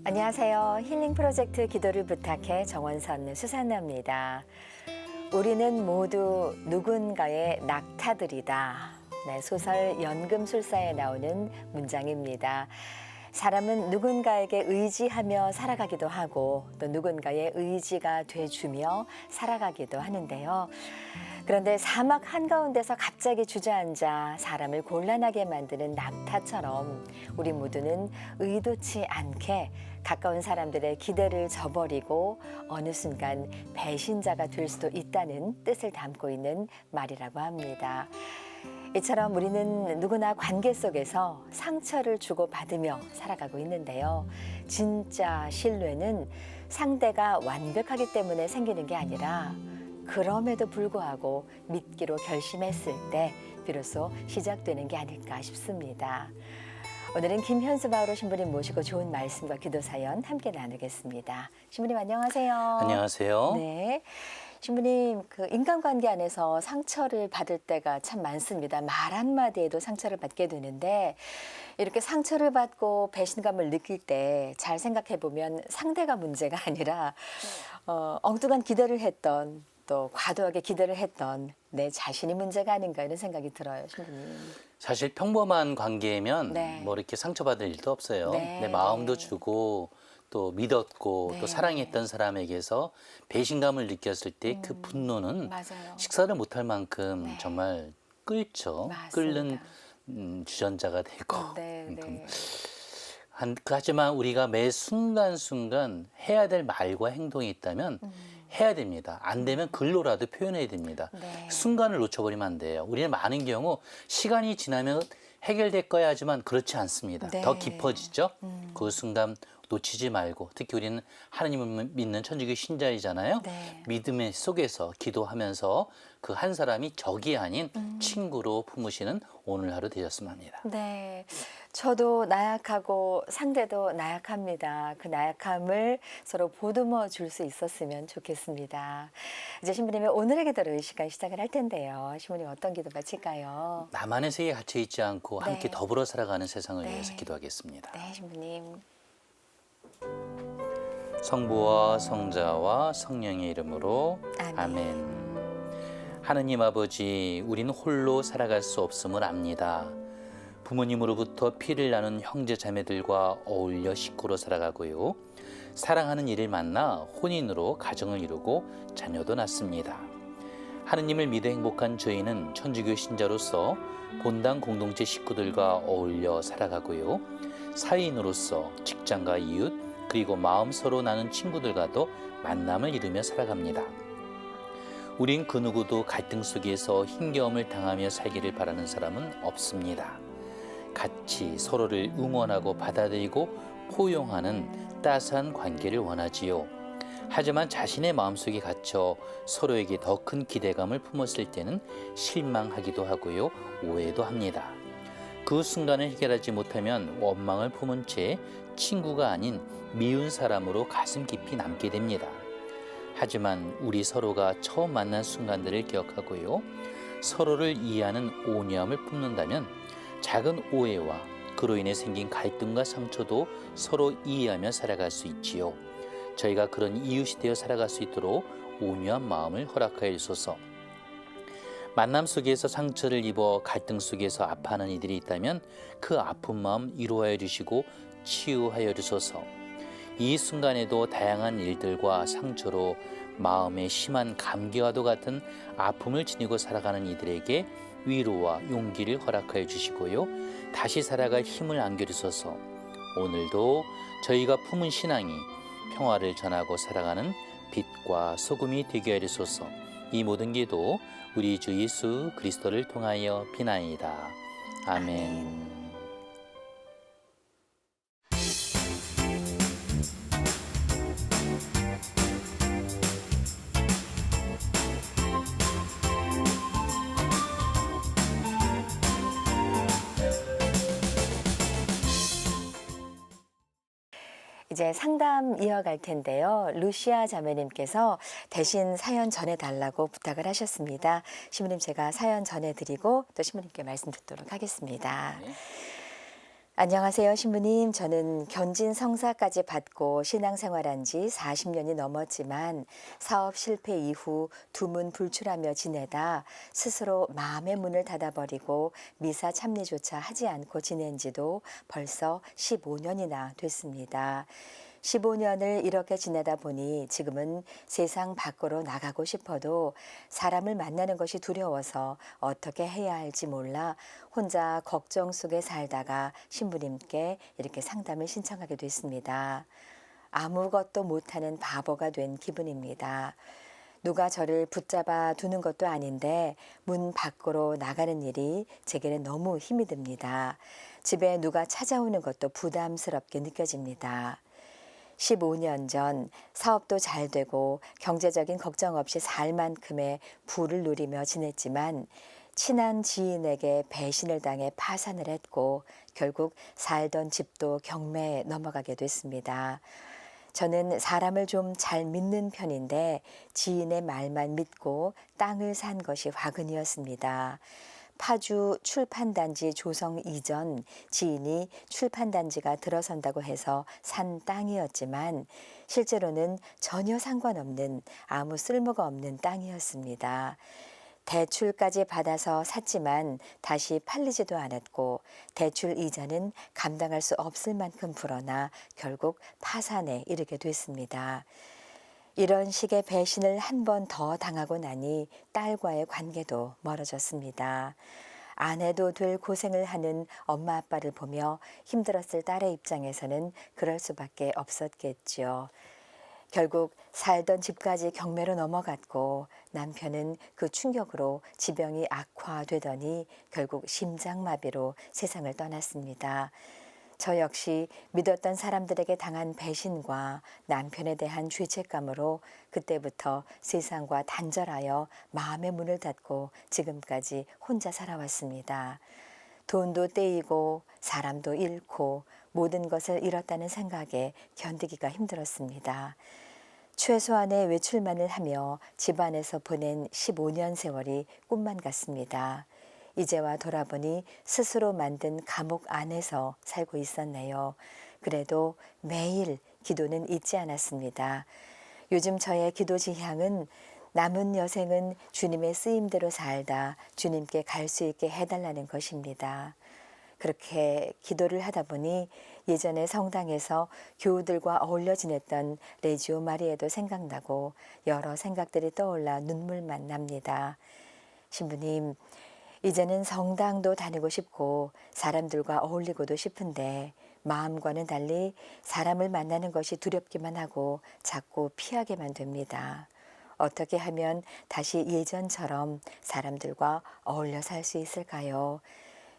안녕하세요. 힐링 프로젝트 기도를 부탁해 정원선 수산나입니다. 우리는 모두 누군가의 낙타들이다. 네, 소설 연금술사에 나오는 문장입니다. 사람은 누군가에게 의지하며 살아가기도 하고 또 누군가의 의지가 돼주며 살아가기도 하는데요. 그런데 사막 한가운데서 갑자기 주저앉아 사람을 곤란하게 만드는 낙타처럼 우리 모두는 의도치 않게 가까운 사람들의 기대를 저버리고 어느 순간 배신자가 될 수도 있다는 뜻을 담고 있는 말이라고 합니다. 이처럼 우리는 누구나 관계 속에서 상처를 주고받으며 살아가고 있는데요. 진짜 신뢰는 상대가 완벽하기 때문에 생기는 게 아니라 그럼에도 불구하고 믿기로 결심했을 때 비로소 시작되는 게 아닐까 싶습니다. 오늘은 김현수 바오로 신부님 모시고 좋은 말씀과 기도 사연 함께 나누겠습니다. 신부님 안녕하세요. 안녕하세요. 네. 신부님, 인간관계 안에서 상처를 받을 때가 참 많습니다. 말 한마디에도 상처를 받게 되는데 이렇게 상처를 받고 배신감을 느낄 때 잘 생각해 보면 상대가 문제가 아니라 엉뚱한 기대를 했던 또 과도하게 기대를 했던 내 자신이 문제가 아닌가 이런 생각이 들어요, 신부님. 사실 평범한 관계면 네. 뭐 이렇게 상처받을 일도 없어요. 네, 내 마음도 네. 주고 또 믿었고 네. 또 사랑했던 사람에게서 배신감을 느꼈을 때 그 분노는 맞아요. 식사를 못할 만큼 네. 정말 끓죠. 맞습니다. 끓는 주전자가 되고. 네, 네. 하지만 우리가 매 순간순간 해야 될 말과 행동이 있다면 해야 됩니다. 안 되면 글로라도 표현해야 됩니다. 네. 순간을 놓쳐버리면 안 돼요. 우리는 많은 경우 시간이 지나면 해결될 거야 하지만 그렇지 않습니다. 네. 더 깊어지죠. 그 순간 놓치지 말고, 특히 우리는 하나님을 믿는 천주교 신자이잖아요. 네. 믿음의 속에서 기도하면서 그 한 사람이 적이 아닌 친구로 품으시는 오늘 하루 되셨으면 합니다. 네. 저도 나약하고 상대도 나약합니다. 그 나약함을 서로 보듬어 줄 수 있었으면 좋겠습니다. 이제 신부님의 오늘의 기도로 이 시간 시작을 할 텐데요. 신부님 어떤 기도 바칠까요? 나만의 세계에 갇혀 있지 않고 네. 함께 더불어 살아가는 세상을 네. 위해서 기도하겠습니다. 네, 신부님. 성부와 성자와 성령의 이름으로 아멘. 아멘. 하느님 아버지, 우리는 홀로 살아갈 수 없음을 압니다. 부모님으로부터 피를 나눈 형제 자매들과 어울려 식구로 살아가고요. 사랑하는 이를 만나 혼인으로 가정을 이루고 자녀도 낳습니다. 하느님을 믿어 행복한 저희는 천주교 신자로서 본당 공동체 식구들과 어울려 살아가고요. 사회인으로서 직장과 이웃 그리고 마음 서로 나눈 친구들과도 만남을 이루며 살아갑니다. 우린 그 누구도 갈등 속에서 힘겨움을 당하며 살기를 바라는 사람은 없습니다. 같이 서로를 응원하고 받아들이고 포용하는 따스한 관계를 원하지요. 하지만 자신의 마음속에 갇혀 서로에게 더 큰 기대감을 품었을 때는 실망하기도 하고요. 오해도 합니다. 그 순간을 해결하지 못하면 원망을 품은 채 친구가 아닌 미운 사람으로 가슴 깊이 남게 됩니다. 하지만 우리 서로가 처음 만난 순간들을 기억하고요. 서로를 이해하는 온유함을 품는다면 작은 오해와 그로 인해 생긴 갈등과 상처도 서로 이해하며 살아갈 수 있지요. 저희가 그런 이웃이 되어 살아갈 수 있도록 온유한 마음을 허락하여 주소서. 만남 속에서 상처를 입어 갈등 속에서 아파하는 이들이 있다면 그 아픈 마음 위로하여 주시고 치유하여 주소서. 이 순간에도 다양한 일들과 상처로 마음에 심한 감기와도 같은 아픔을 지니고 살아가는 이들에게 위로와 용기를 허락하여 주시고요. 다시 살아갈 힘을 안겨주소서. 오늘도 저희가 품은 신앙이 평화를 전하고 살아가는 빛과 소금이 되게 하소서. 이 모든 기도 우리 주 예수 그리스도를 통하여 비나이다. 아멘. 이제 상담 이어갈 텐데요. 루시아 자매님께서 대신 사연 전해달라고 부탁을 하셨습니다. 신부님 제가 사연 전해드리고 또 신부님께 말씀 듣도록 하겠습니다. 네. 안녕하세요, 신부님. 저는 견진 성사까지 받고 신앙생활한 지 40년이 넘었지만 사업 실패 이후 두문불출하며 지내다 스스로 마음의 문을 닫아버리고 미사 참여조차 하지 않고 지낸 지도 벌써 15년이나 됐습니다. 15년을 이렇게 지내다 보니 지금은 세상 밖으로 나가고 싶어도 사람을 만나는 것이 두려워서 어떻게 해야 할지 몰라 혼자 걱정 속에 살다가 신부님께 이렇게 상담을 신청하게 됐습니다. 아무것도 못하는 바보가 된 기분입니다. 누가 저를 붙잡아 두는 것도 아닌데 문 밖으로 나가는 일이 제게는 너무 힘이 듭니다. 집에 누가 찾아오는 것도 부담스럽게 느껴집니다. 15년 전 사업도 잘 되고 경제적인 걱정 없이 살 만큼의 부를 누리며 지냈지만 친한 지인에게 배신을 당해 파산을 했고 결국 살던 집도 경매에 넘어가게 됐습니다. 저는 사람을 좀 잘 믿는 편인데 지인의 말만 믿고 땅을 산 것이 화근이었습니다. 파주 출판단지 조성 이전 지인이 출판단지가 들어선다고 해서 산 땅이었지만 실제로는 전혀 상관없는 아무 쓸모가 없는 땅이었습니다. 대출까지 받아서 샀지만 다시 팔리지도 않았고 대출 이자는 감당할 수 없을 만큼 불어나 결국 파산에 이르게 됐습니다. 이런 식의 배신을 한 번 더 당하고 나니 딸과의 관계도 멀어졌습니다. 안 해도 될 고생을 하는 엄마 아빠를 보며 힘들었을 딸의 입장에서는 그럴 수밖에 없었겠지요. 결국 살던 집까지 경매로 넘어갔고 남편은 그 충격으로 지병이 악화되더니 결국 심장마비로 세상을 떠났습니다. 저 역시 믿었던 사람들에게 당한 배신과 남편에 대한 죄책감으로 그때부터 세상과 단절하여 마음의 문을 닫고 지금까지 혼자 살아왔습니다. 돈도 떼이고 사람도 잃고 모든 것을 잃었다는 생각에 견디기가 힘들었습니다. 최소한의 외출만을 하며 집안에서 보낸 15년 세월이 꿈만 같습니다. 이제와 돌아보니 스스로 만든 감옥 안에서 살고 있었네요. 그래도 매일 기도는 잊지 않았습니다. 요즘 저의 기도 지향은 남은 여생은 주님의 쓰임대로 살다 주님께 갈 수 있게 해달라는 것입니다. 그렇게 기도를 하다 보니 예전에 성당에서 교우들과 어울려 지냈던 레지오 마리에도 생각나고 여러 생각들이 떠올라 눈물만 납니다. 신부님, 이제는 성당도 다니고 싶고 사람들과 어울리고도 싶은데 마음과는 달리 사람을 만나는 것이 두렵기만 하고 자꾸 피하게만 됩니다. 어떻게 하면 다시 예전처럼 사람들과 어울려 살 수 있을까요?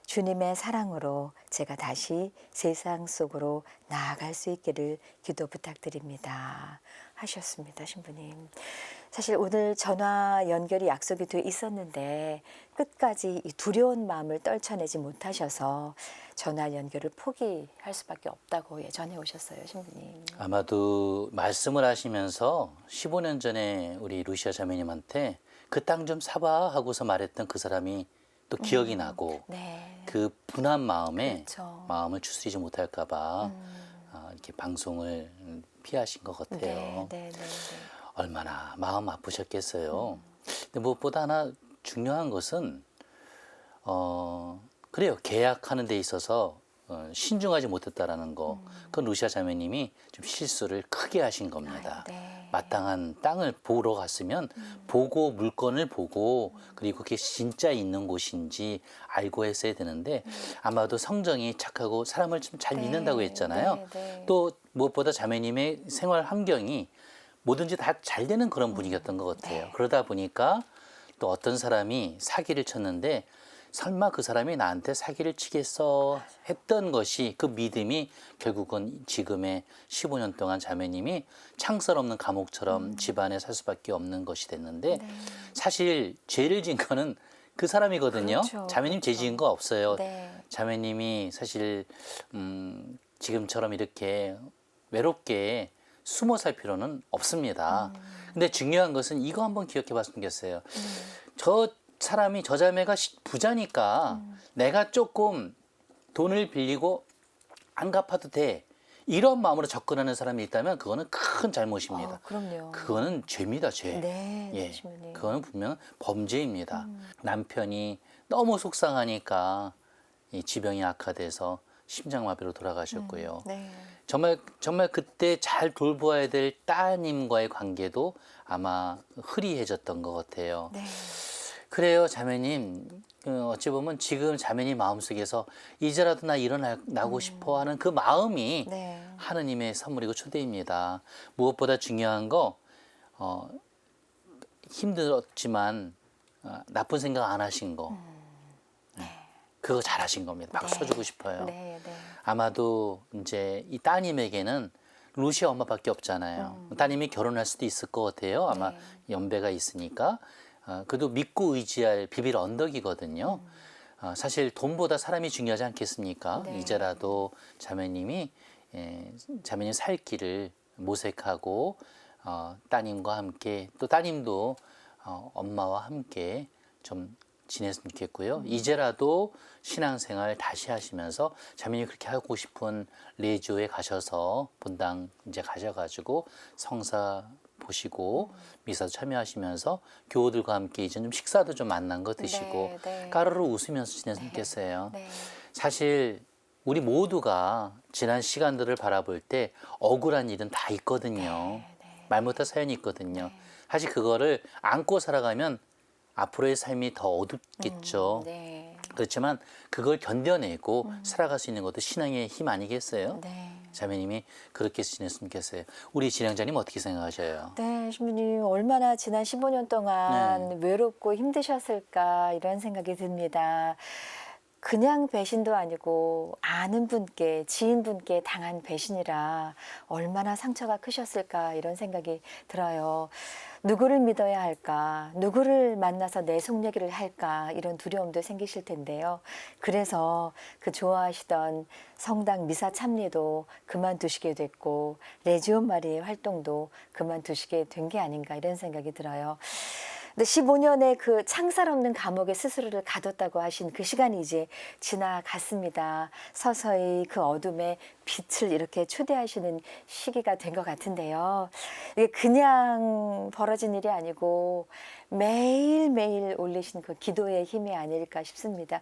주님의 사랑으로 제가 다시 세상 속으로 나아갈 수 있기를 기도 부탁드립니다. 하셨습니다, 신부님. 사실 오늘 전화 연결이 약속이 돼 있었는데 끝까지 이 두려운 마음을 떨쳐내지 못하셔서 전화 연결을 포기할 수밖에 없다고 전해 오셨어요, 신부님. 아마도 말씀을 하시면서 15년 전에 우리 루시아 자매님한테 그 땅 좀 사봐 하고서 말했던 그 사람이 또 기억이 나고 네. 그 분한 마음에 그렇죠. 마음을 추스리지 못할까 봐 이렇게 방송을 피하신 것 같아요. 네, 네, 네, 네. 얼마나 마음 아프셨겠어요. 근데 무엇보다 하나 중요한 것은 그래요. 계약하는 데 있어서 신중하지 못했다라는 거. 그건 루시아 자매님이 좀 실수를 크게 하신 겁니다. 네. 마땅한 땅을 보러 갔으면 보고 물건을 보고 그리고 그게 진짜 있는 곳인지 알고 했어야 되는데 아마도 성정이 착하고 사람을 좀 잘 믿는다고 했잖아요. 네, 네. 또 무엇보다 자매님의 생활 환경이 뭐든지 다 잘 되는 그런 분위기였던 것 같아요. 네. 그러다 보니까 또 어떤 사람이 사기를 쳤는데 설마 그 사람이 나한테 사기를 치겠어 했던 것이 그 믿음이 결국은 지금의 15년 동안 자매님이 창살 없는 감옥처럼 집안에 살 수밖에 없는 것이 됐는데 네. 사실 죄를 진 거는 그 사람이거든요. 그렇죠. 자매님 죄 그렇죠. 지은 거 없어요. 네. 자매님이 사실 지금처럼 이렇게 외롭게 숨어 살 필요는 없습니다. 근데 중요한 것은 이거 한번 기억해 봤으면 좋겠어요. 저 사람이 저 자매가 부자니까 내가 조금 돈을 빌리고 안 갚아도 돼. 이런 마음으로 접근하는 사람이 있다면 그거는 큰 잘못입니다. 그럼요. 그거는 죄입니다, 죄. 네, 예, 신부님. 그거는 분명 범죄입니다. 남편이 너무 속상하니까 이 지병이 악화돼서 심장마비로 돌아가셨고요. 네. 정말 그때 잘 돌보아야 될 따님과의 관계도 아마 흐리해졌던 것 같아요. 네. 그래요, 자매님. 어찌 보면 지금 자매님 마음속에서 이제라도 나 일어나고 싶어 하는 그 마음이 네. 하느님의 선물이고 초대입니다. 무엇보다 중요한 거 힘들었지만 나쁜 생각 안 하신 거. 그거 잘하신 겁니다. 박수 네. 쳐주고 싶어요. 네, 네. 아마도 이제 이 따님에게는 루시아 엄마밖에 없잖아요. 따님이 결혼할 수도 있을 것 같아요. 아마 네. 연배가 있으니까. 그래도 믿고 의지할 비빌 언덕이거든요. 사실 돈보다 사람이 중요하지 않겠습니까? 네. 이제라도 자매님이 자매님 살 길을 모색하고 따님과 함께 또 따님도 엄마와 함께 좀 지냈으면 좋겠고요. 이제라도 신앙생활 다시 하시면서 자매님이 그렇게 하고 싶은 레조에 가셔서 본당 이제 가셔가지고 성사 보시고 미사도 참여하시면서 교우들과 함께 이제 좀 식사도 좀 만난 거 드시고 네, 네. 까르르 웃으면서 지냈으면 좋겠어요. 네. 사실 우리 모두가 지난 시간들을 바라볼 때 억울한 일은 다 있거든요. 말 못할 사연이 있거든요. 사실 그거를 안고 살아가면 앞으로의 삶이 더 어둡겠죠. 네. 그렇지만 그걸 견뎌내고 살아갈 수 있는 것도 신앙의 힘 아니겠어요? 네. 자매님이 그렇게 지냈으면 좋겠어요. 우리 진행자님 어떻게 생각하셔요? 네, 신부님 얼마나 지난 15년 동안 외롭고 힘드셨을까 이런 생각이 듭니다. 그냥 배신도 아니고 아는 분께 지인분께 당한 배신이라 얼마나 상처가 크셨을까 이런 생각이 들어요. 누구를 믿어야 할까? 누구를 만나서 내 속 얘기를 할까? 이런 두려움도 생기실 텐데요. 그래서 그 좋아하시던 성당 미사 참리도 그만두시게 됐고 레지온 마리의 활동도 그만두시게 된 게 아닌가 이런 생각이 들어요. 근데 15년의 그 창살 없는 감옥에 스스로를 가뒀다고 하신 그 시간이 이제 지나갔습니다. 서서히 그 어둠에 빛을 이렇게 초대하시는 시기가 된 것 같은데요. 이게 그냥 벌어진 일이 아니고 매일매일 올리신 그 기도의 힘이 아닐까 싶습니다.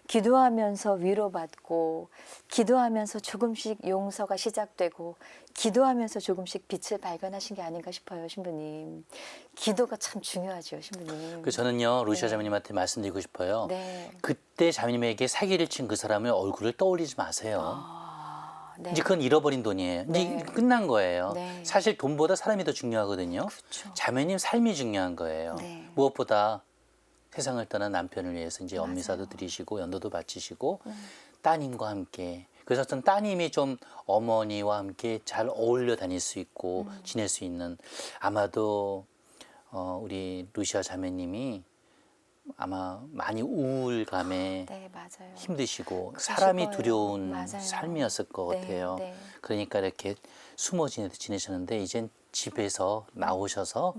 기도하면서 위로받고, 기도하면서 조금씩 용서가 시작되고, 기도하면서 조금씩 빛을 발견하신 게 아닌가 싶어요, 신부님. 기도가 참 중요하죠, 신부님. 그 저는요 루시아 네. 자매님한테 말씀드리고 싶어요. 네. 그때 자매님에게 사기를 친 그 사람의 얼굴을 떠올리지 마세요. 네. 이제 그건 잃어버린 돈이에요. 이제 네. 끝난 거예요. 네. 사실 돈보다 사람이 더 중요하거든요. 그렇죠. 자매님 삶이 중요한 거예요. 네. 무엇보다 세상을 떠난 남편을 위해서 이제 맞아요. 연미사도 드리시고 연도도 바치시고 따님과 함께 그래서 어떤 따님이 좀 어머니와 함께 잘 어울려 다닐 수 있고 지낼 수 있는 아마도 우리 루시아 자매님이 아마 많이 우울감에 네, 맞아요. 힘드시고 그러실 사람이 거예요. 두려운 맞아요. 삶이었을 것 네, 같아요. 네. 그러니까 이렇게 숨어 지내셨는데 이젠 집에서 나오셔서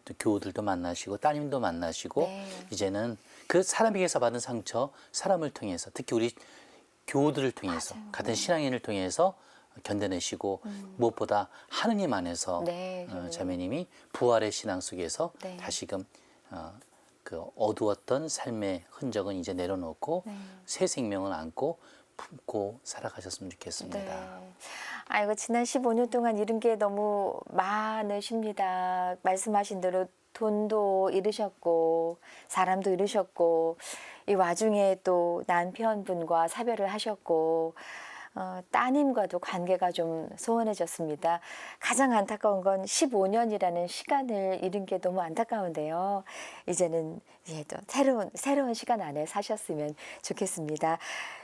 또 교우들도 만나시고 따님도 만나시고 네. 이제는 그 사람에게서 받은 상처 사람을 통해서 특히 우리 교우들을 통해서 맞아요. 같은 신앙인을 통해서 견뎌내시고 무엇보다 하느님 안에서 네, 자매님이 부활의 신앙 속에서 네. 다시금 그 어두웠던 삶의 흔적은 이제 내려놓고 네. 새 생명을 안고 품고 살아가셨으면 좋겠습니다. 네. 아이고, 지난 15년 동안 잃은 게 너무 많으십니다. 말씀하신 대로 돈도 잃으셨고, 사람도 잃으셨고, 이 와중에 또 남편분과 사별을 하셨고, 따님과도 관계가 좀 소원해졌습니다. 가장 안타까운 건 15년이라는 시간을 잃은 게 너무 안타까운데요. 이제는 또 새로운 시간 안에 사셨으면 좋겠습니다.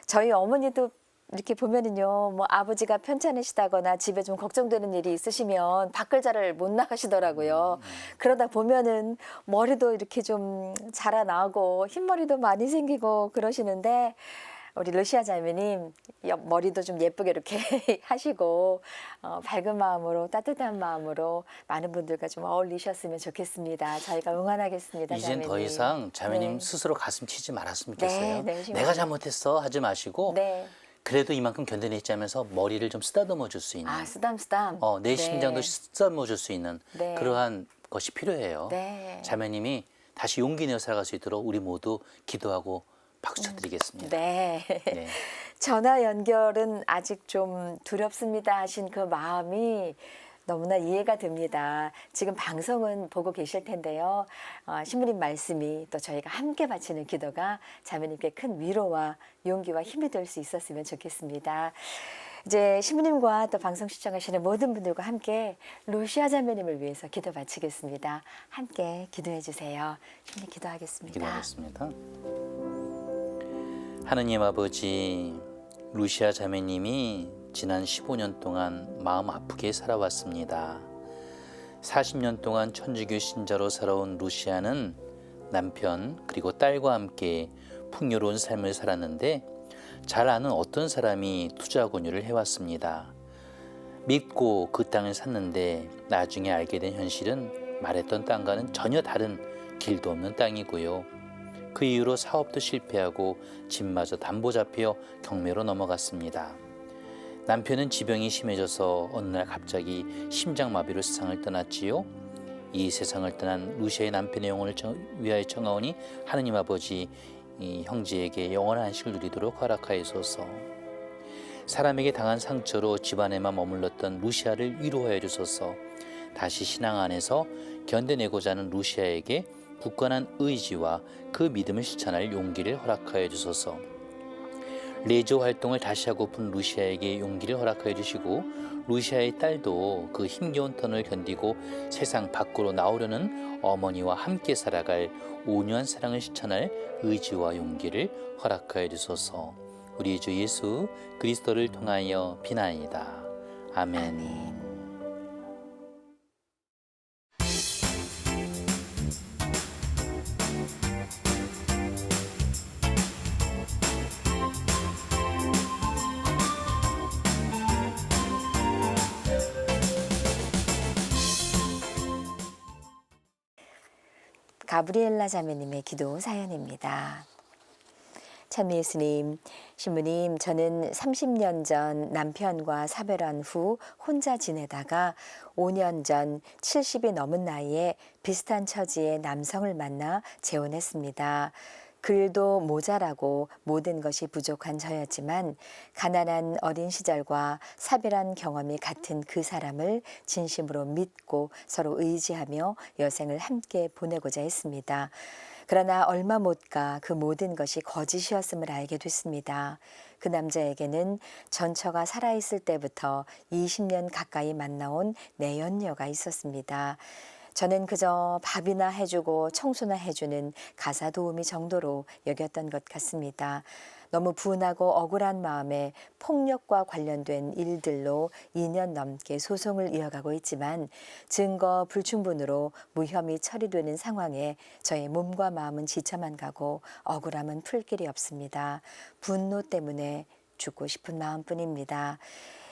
저희 어머니도 이렇게 보면은요, 뭐 아버지가 편찮으시다거나 집에 좀 걱정되는 일이 있으시면 밖을 잘 못 나가시더라고요. 그러다 보면은 머리도 이렇게 좀 자라나고 흰머리도 많이 생기고 그러시는데 우리 루시아 자매님 머리도 좀 예쁘게 이렇게 하시고 밝은 마음으로 따뜻한 마음으로 많은 분들과 좀 어울리셨으면 좋겠습니다. 저희가 응원하겠습니다. 이젠 자매님. 더 이상 자매님 네. 스스로 가슴 치지 말았으면 네, 좋겠어요. 네, 내가 잘못했어 하지 마시고 네. 그래도 이만큼 견뎌냈지 하면서 머리를 좀 쓰다듬어 줄 수 있는, 아, 쓰담쓰담. 내 네. 심장도 쓰다듬어 줄 수 있는 네. 그러한 것이 필요해요. 네. 자매님이 다시 용기 내어 살아갈 수 있도록 우리 모두 기도하고 박수 쳐드리겠습니다. 네. 네. 전화 연결은 아직 좀 두렵습니다 하신 그 마음이 너무나 이해가 됩니다. 지금 방송은 보고 계실 텐데요. 신부님 말씀이 또 저희가 함께 바치는 기도가 자매님께 큰 위로와 용기와 힘이 될 수 있었으면 좋겠습니다. 이제 신부님과 또 방송 시청하시는 모든 분들과 함께 루시아 자매님을 위해서 기도 바치겠습니다. 함께 기도해 주세요. 신부님 기도하겠습니다. 기도하겠습니다. 하느님 아버지, 루시아 자매님이 지난 15년 동안 마음 아프게 살아왔습니다. 40년 동안 천주교 신자로 살아온 루시아는 남편 그리고 딸과 함께 풍요로운 삶을 살았는데 잘 아는 어떤 사람이 투자 권유를 해왔습니다. 믿고 그 땅을 샀는데 나중에 알게 된 현실은 말했던 땅과는 전혀 다른 길도 없는 땅이고요. 그 이후로 사업도 실패하고 집마저 담보 잡혀 경매로 넘어갔습니다. 남편은 지병이 심해져서 어느 날 갑자기 심장마비로 세상을 떠났지요. 이 세상을 떠난 루시아의 남편의 영혼을 위하여 청하오니 하느님 아버지, 이 형제에게 영원한 안식을 누리도록 허락하여소서. 사람에게 당한 상처로 집안에만 머물렀던 루시아를 위로하여 주소서. 다시 신앙 안에서 견뎌내고자 하는 루시아에게 굳건한 의지와 그 믿음을 실천할 용기를 허락하여 주소서. 레조 활동을 다시 하고픈 루시아에게 용기를 허락하여 주시고 루시아의 딸도 그 힘겨운 터널을 견디고 세상 밖으로 나오려는 어머니와 함께 살아갈 온유한 사랑을 실천할 의지와 용기를 허락하여 주소서. 우리 주 예수 그리스도를 통하여 비나이다. 아멘. 가브리엘라 자매님의 기도 사연입니다. 참 예수님, 신부님, 저는 30년 전 남편과 사별한 후 혼자 지내다가 5년 전 70이 넘은 나이에 비슷한 처지의 남성을 만나 재혼했습니다. 글도 모자라고 모든 것이 부족한 저였지만 가난한 어린 시절과 사별한 경험이 같은 그 사람을 진심으로 믿고 서로 의지하며 여생을 함께 보내고자 했습니다. 그러나 얼마 못 가 그 모든 것이 거짓이었음을 알게 됐습니다. 그 남자에게는 전처가 살아있을 때부터 20년 가까이 만나온 내연녀가 있었습니다. 저는 그저 밥이나 해주고 청소나 해주는 가사 도우미 정도로 여겼던 것 같습니다. 너무 분하고 억울한 마음에 폭력과 관련된 일들로 2년 넘게 소송을 이어가고 있지만 증거 불충분으로 무혐의 처리되는 상황에 저의 몸과 마음은 지쳐만 가고 억울함은 풀 길이 없습니다. 분노 때문에 죽고 싶은 마음뿐입니다.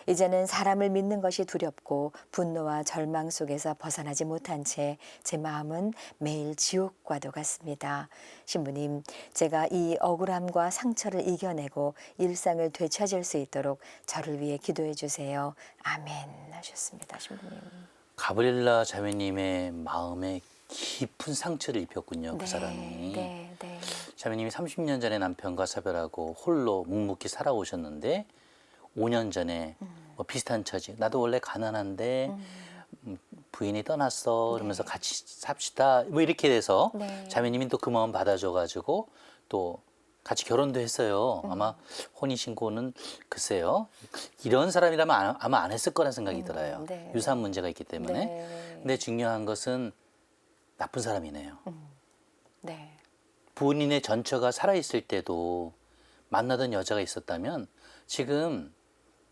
이제는 사람을 믿는 것이 두렵고 분노와 절망 속에서 벗어나지 못한 채 제 마음은 매일 지옥과도 같습니다. 신부님, 제가 이 억울함과 상처를 이겨내고 일상을 되찾을 수 있도록 저를 위해 기도해 주세요. 아멘 하셨습니다. 신부님. 가브리엘라 자매님의 마음에 깊은 상처를 입혔군요. 그 네, 사람이. 네. 자매님이 30년 전에 남편과 사별하고 홀로 묵묵히 살아오셨는데 5년 전에 뭐 비슷한 처지. 나도 원래 가난한데 부인이 떠났어. 그러면서 같이 삽시다. 뭐 이렇게 돼서 자매님이 또 그 마음 받아줘가지고 또 같이 결혼도 했어요. 아마 혼인신고는 글쎄요. 이런 사람이라면 아마 안 했을 거란 생각이 들어요. 네. 유산 문제가 있기 때문에. 네. 근데 중요한 것은 나쁜 사람이네요. 네. 부인의 전처가 살아있을 때도 만나던 여자가 있었다면 지금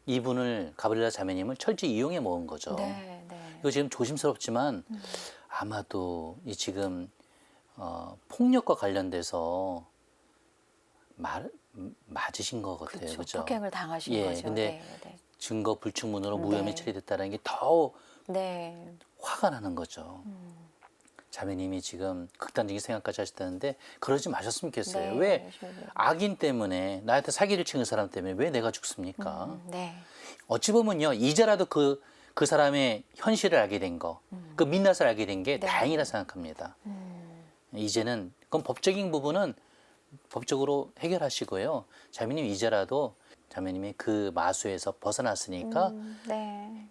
이분을 가브리엘라 자매님을 철저히 이용해 먹은 거죠. 네. 이거 지금 조심스럽지만 아마도 이 지금 폭력과 관련돼서 맞으신 것 같아요. 그렇죠. 그렇죠? 폭행을 당하신 예, 거죠. 근데 네. 증거 불충분으로 무혐의 네. 처리됐다는 게 더 네. 화가 나는 거죠. 자매님이 지금 극단적인 생각까지 하셨다는데 그러지 마셨으면 좋겠어요. 네, 왜 주님. 악인 때문에 나한테 사기를 치는 사람 때문에 왜 내가 죽습니까? 네. 어찌 보면요 이제라도 그 사람의 현실을 알게 된 거, 그 민낯을 알게 된 게 네. 다행이라 생각합니다. 이제는 그건 법적인 부분은 법적으로 해결하시고요. 자매님 이제라도 자매님이 그 마수에서 벗어났으니까 네.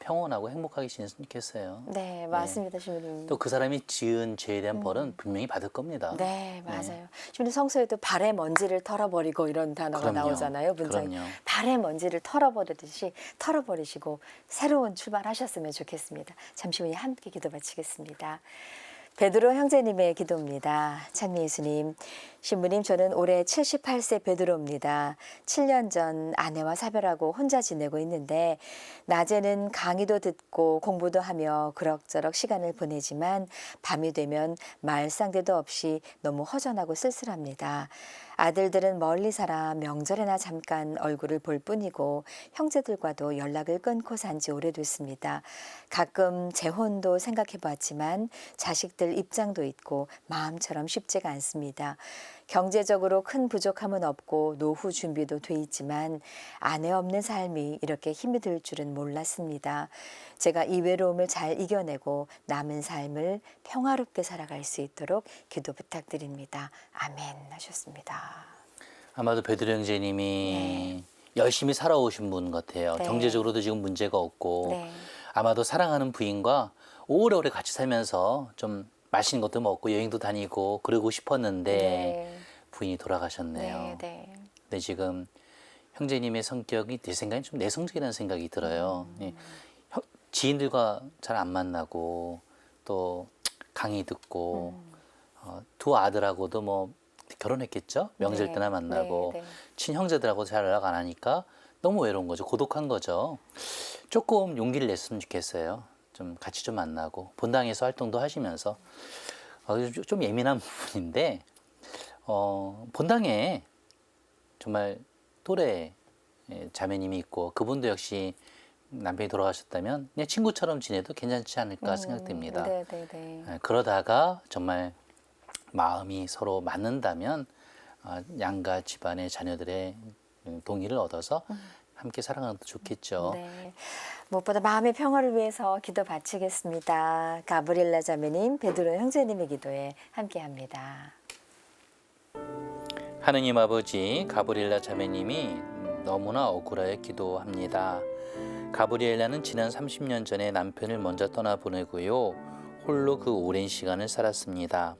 평온하고 행복하게 지냈으면 좋겠어요. 네, 맞습니다, 주님. 또 그 사람이 지은 죄에 대한 벌은 분명히 받을 겁니다. 네, 맞아요. 주님 성서에도 발의 먼지를 털어버리고 이런 단어가 그럼요. 나오잖아요. 문장에. 그럼요. 발의 먼지를 털어버리듯이 털어버리시고 새로운 출발하셨으면 좋겠습니다. 잠시 후에 함께 기도 바치겠습니다. 베드로 형제님의 기도입니다. 찬미 예수님, 신부님 저는 올해 78세 베드로입니다. 7년 전 아내와 사별하고 혼자 지내고 있는데 낮에는 강의도 듣고 공부도 하며 그럭저럭 시간을 보내지만 밤이 되면 말상대도 없이 너무 허전하고 쓸쓸합니다. 아들들은 멀리 살아 명절에나 잠깐 얼굴을 볼 뿐이고 형제들과도 연락을 끊고 산 지 오래됐습니다. 가끔 재혼도 생각해 봤지만 자식들 입장도 있고 마음처럼 쉽지가 않습니다. 경제적으로 큰 부족함은 없고 노후 준비도 돼 있지만 아내 없는 삶이 이렇게 힘이 들 줄은 몰랐습니다. 제가 이 외로움을 잘 이겨내고 남은 삶을 평화롭게 살아갈 수 있도록 기도 부탁드립니다. 아멘 하셨습니다. 아마도 베드로 형제님이 열심히 살아오신 분 같아요. 네. 경제적으로도 지금 문제가 없고 네. 아마도 사랑하는 부인과 오래오래 같이 살면서 좀 맛있는 것도 먹고 여행도 다니고 그러고 싶었는데 네. 부인이 돌아가셨네요. 네, 네. 근데 지금 형제님의 성격이 내 생각엔 좀 내성적이라는 생각이 들어요. 예. 지인들과 잘 안 만나고 또 강의 듣고 두 아들하고도 뭐 결혼했겠죠? 명절 때나 만나고 네, 네. 친형제들하고도 잘 연락 안 하니까 너무 외로운 거죠. 고독한 거죠. 조금 용기를 냈으면 좋겠어요. 좀 같이 좀 만나고 본당에서 활동도 하시면서 좀 예민한 부분인데 본당에 정말 또래 자매님이 있고 그분도 역시 남편이 돌아가셨다면 그냥 친구처럼 지내도 괜찮지 않을까 생각됩니다. 네, 네, 네. 그러다가 정말 마음이 서로 맞는다면 양가 집안의 자녀들의 동의를 얻어서 함께 살아가는 것도 좋겠죠. 네. 무엇보다 마음의 평화를 위해서 기도 바치겠습니다. 가브리엘라 자매님, 베드로 형제님의 기도에 함께합니다. 하느님 아버지, 가브리엘라 자매님이 너무나 억울하여 기도합니다. 가브리엘라는 지난 30년 전에 남편을 먼저 떠나보내고요. 홀로 그 오랜 시간을 살았습니다.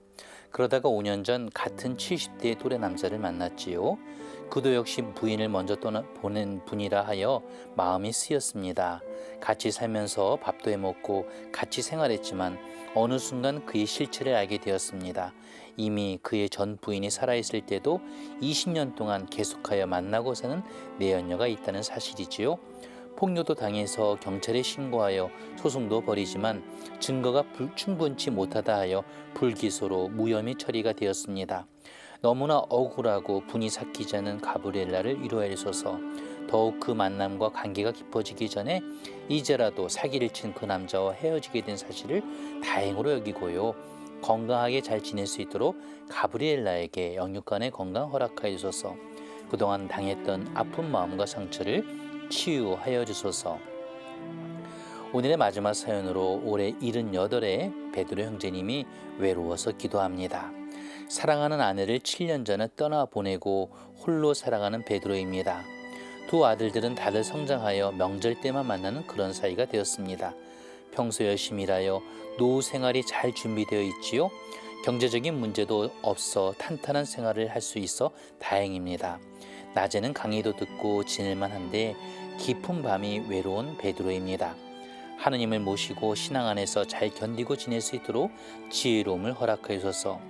그러다가 5년 전 같은 70대의 또래 남자를 만났지요. 그도 역시 부인을 먼저 떠나보낸 분이라 하여 마음이 쓰였습니다. 같이 살면서 밥도 해먹고 같이 생활했지만 어느 순간 그의 실체를 알게 되었습니다. 이미 그의 전 부인이 살아있을 때도 20년 동안 계속하여 만나고 사는 내연녀가 있다는 사실이지요. 폭로도 당해서 경찰에 신고하여 소송도 벌이지만 증거가 충분치 못하다 하여 불기소로 무혐의 처리가 되었습니다. 너무나 억울하고 분이 삭히지 않은 가브리엘라를 위로해 주소서. 더욱 그 만남과 관계가 깊어지기 전에 이제라도 사기를 친 그 남자와 헤어지게 된 사실을 다행으로 여기고요. 건강하게 잘 지낼 수 있도록 가브리엘라에게 영육간의 건강 허락하여 주소서. 그동안 당했던 아픈 마음과 상처를 치유하여 주소서. 오늘의 마지막 사연으로 올해 78의 베드로 형제님이 외로워서 기도합니다. 사랑하는 아내를 7년 전에 떠나보내고 홀로 살아가는 베드로입니다. 두 아들들은 다들 성장하여 명절 때만 만나는 그런 사이가 되었습니다. 평소 열심히 일하여 노후 생활이 잘 준비되어 있지요. 경제적인 문제도 없어 탄탄한 생활을 할 수 있어 다행입니다. 낮에는 강의도 듣고 지낼만 한데 깊은 밤이 외로운 베드로입니다. 하느님을 모시고 신앙 안에서 잘 견디고 지낼 수 있도록 지혜로움을 허락해 주소서.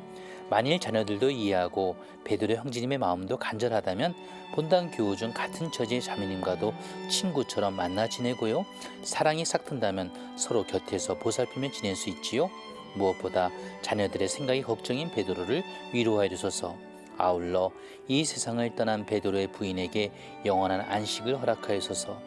만일 자녀들도 이해하고 베드로 형제님의 마음도 간절하다면 본당 교우 중 같은 처지의 자매님과도 친구처럼 만나 지내고요. 사랑이 싹튼다면 서로 곁에서 보살피며 지낼 수 있지요. 무엇보다 자녀들의 생각이 걱정인 베드로를 위로하여 주소서. 아울러 이 세상을 떠난 베드로의 부인에게 영원한 안식을 허락하여 주소서.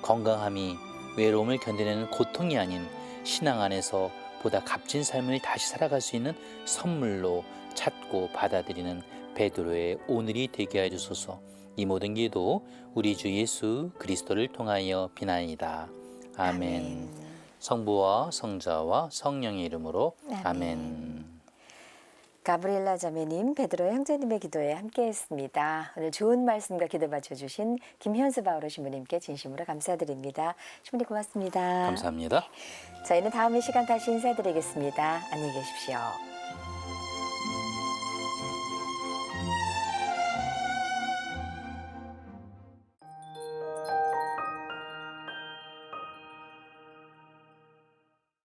건강함이 외로움을 견뎌내는 고통이 아닌 신앙 안에서 보다 값진 삶을 다시 살아갈 수 있는 선물로 찾고 받아들이는 베드로의 오늘이 되게 해주소서. 이 모든 기도 우리 주 예수 그리스도를 통하여 비나이다. 아멘. 성부와 성자와 성령의 이름으로 아멘. 가브리엘라 자매님, 베드로 형제님의 기도에 함께했습니다. 오늘 좋은 말씀과 기도 맞춰주신 김현수 바오로 신부님께 진심으로 감사드립니다. 신부님 고맙습니다. 감사합니다. 저희는 다음 이 시간 다시 인사드리겠습니다. 안녕히 계십시오.